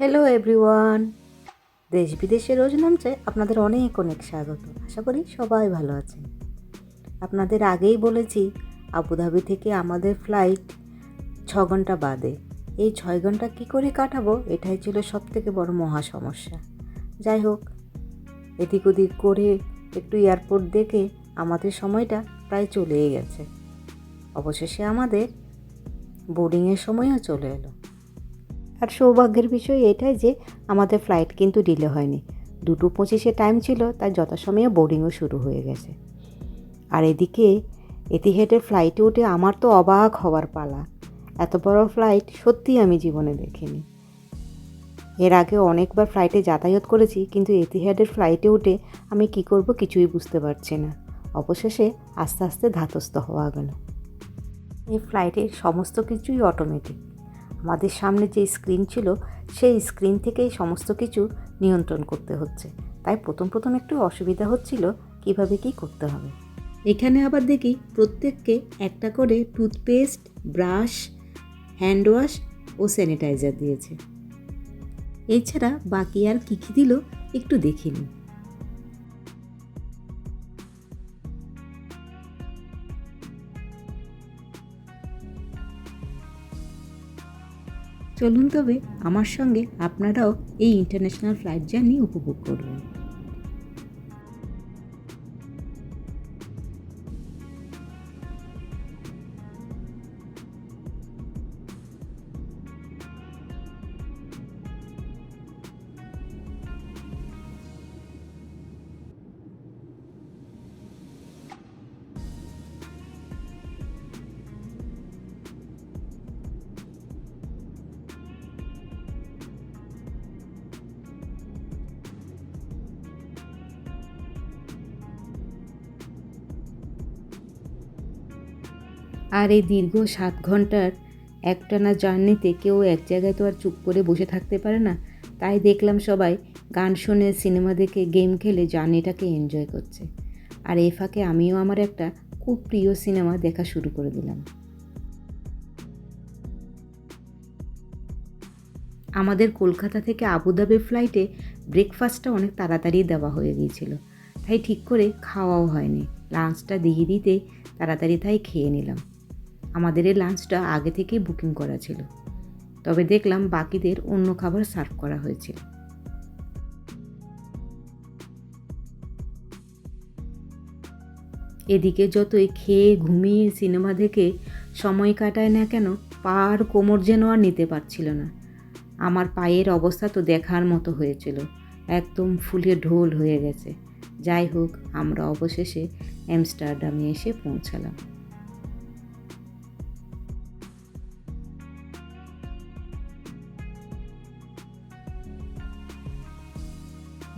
Hello everyone, দেশ বিদেশে রোজ নামছে আপনাদের অনেক অনেক স্বাগত। আশা করি সবাই ভালো আছেন। আপনাদের আগেই বলেছি আবুধাবি থেকে আমাদের ফ্লাইট 6 ঘন্টা বাদে। এই 6 ঘন্টা কী করে কাটাবো, এটাই ছিল সবথেকে বড় মহা সমস্যা। যাই হোক, এদিক ওদিক করে একটু এয়ারপোর্ট দেখে আমাদের সময়টা প্রায় চলেই গেছে। অবশেষে আমাদের বোর্ডিংয়ের সময়ও চলে এলো। আর সৌভাগ্যের বিষয় এটাই যে আমাদের ফ্লাইট কিন্তু ডিলে হয়নি। 2:25 টাইম ছিল, তাই যথাসময়ে বোর্ডিংও শুরু হয়ে গেছে। আর এদিকে এতিহাদের ফ্লাইটে উঠে আমার তো অবাক হওয়ার পালা। এত বড় ফ্লাইট সত্যিই আমি জীবনে দেখিনি। এর আগে অনেকবার ফ্লাইটে যাতায়াত করেছি, কিন্তু এতিহাদের ফ্লাইটে উঠে আমি কি করব কিছুই বুঝতে পারছি না। অবশেষে আস্তে আস্তে ধাতস্থ হওয়া গেল। এই ফ্লাইটের সমস্ত কিছুই অটোমেটিক। আমাদের সামনে যে স্ক্রিন ছিল সেই স্ক্রিন থেকেই সমস্ত কিছু নিয়ন্ত্রণ করতে হচ্ছে। তাই প্রথম একটু অসুবিধা হচ্ছিল কিভাবে কি করতে হবে। এখানে আবার দেখি প্রত্যেককে একটা করে টুথপেস্ট, ব্রাশ, হ্যান্ড ওয়াশ ও স্যানিটাইজার দিয়েছে। এছাড়া বাকি আর কী কী দিল একটু দেখিনি। চলুন তবে আমার সঙ্গে আপনারাও এই ইন্টারন্যাশনাল ফ্লাইট জার্নি উপভোগ করবেন। আর এই দীর্ঘ 7 ঘন্টার একটানা জার্নিতে কেউ এক জায়গায় তো আর চুপ করে বসে থাকতে পারে না। তাই দেখলাম সবাই গান শুনে, সিনেমা দেখে, গেম খেলে জার্নিটাকে এনজয় করছে। আর এই ফাঁকে আমিও আমার একটা খুব প্রিয় সিনেমা দেখা শুরু করে দিলাম। আমাদের কলকাতা থেকে আবুধাবি ফ্লাইটে ব্রেকফাস্টটা অনেক তাড়াতাড়ি দেওয়া হয়ে গিয়েছিল, তাই ঠিক করে খাওয়াও হয়নি। লাঞ্চটা দিয়ে দিতে তাড়াতাড়ি তাই খেয়ে নিলাম। আমাদের এই লাঞ্চটা আগে থেকেই বুকিং করা ছিল, তবে দেখলাম বাকিদের অন্য খাবার সার্ভ করা হয়েছিল। এদিকে যতই খেয়ে ঘুমিয়ে সিনেমা দেখে সময় কাটায় না কেন, পা আর কোমর যেন আর নিতে পারছিল না। আমার পায়ের অবস্থা তো দেখার মতো হয়েছিল, একদম ফুলে ঢোল হয়ে গেছে। যাই হোক, আমরা অবশেষে আমস্টারডামে এসে পৌঁছালাম।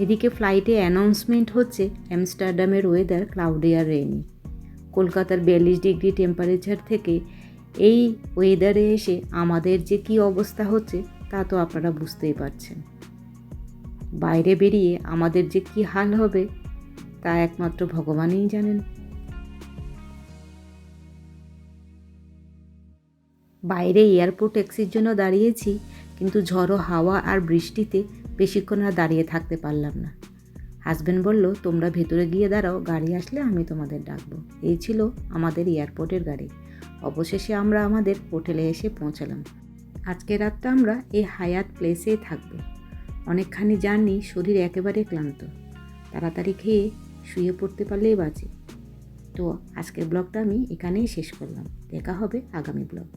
এদিকে ফ্লাইটে অ্যানাউন্সমেন্ট হচ্ছে আমস্টারডামের ওয়েদার ক্লাউডি আর রেইনি। কলকাতার 42 ডিগ্রি টেম্পারেচার থেকে এই ওয়েদারে এসে আমাদের যে কী অবস্থা হচ্ছে তা তো আপনারা বুঝতেই পারছেন। বাইরে বেরিয়ে আমাদের যে কী হাল হবে তা একমাত্র ভগবানই জানেন। বাইরে এয়ারপোর্ট ট্যাক্সির জন্য দাঁড়িয়েছি, কিন্তু ঝড়ো হাওয়া আর বৃষ্টিতে বেশিক্ষণ আর দাঁড়িয়ে থাকতে পারলাম না। হাজব্যান্ড বলল, তোমরা ভেতরে গিয়ে দাঁড়াও, গাড়ি আসলে আমি তোমাদের ডাকবো। এই ছিল আমাদের এয়ারপোর্টের গাড়ি। অবশেষে আমরা আমাদের হোটেলে এসে পৌঁছালাম। আজকে রাতটা আমরা এই হায়াত প্লেসেই থাকবো। অনেকখানি জার্নি, শরীর একেবারে ক্লান্ত। তাড়াতাড়ি খেয়ে শুয়ে পড়তে পারলেই বাঁচে। তো আজকের ব্লগটা আমি এখানেই শেষ করলাম। দেখা হবে আগামী ব্লগ।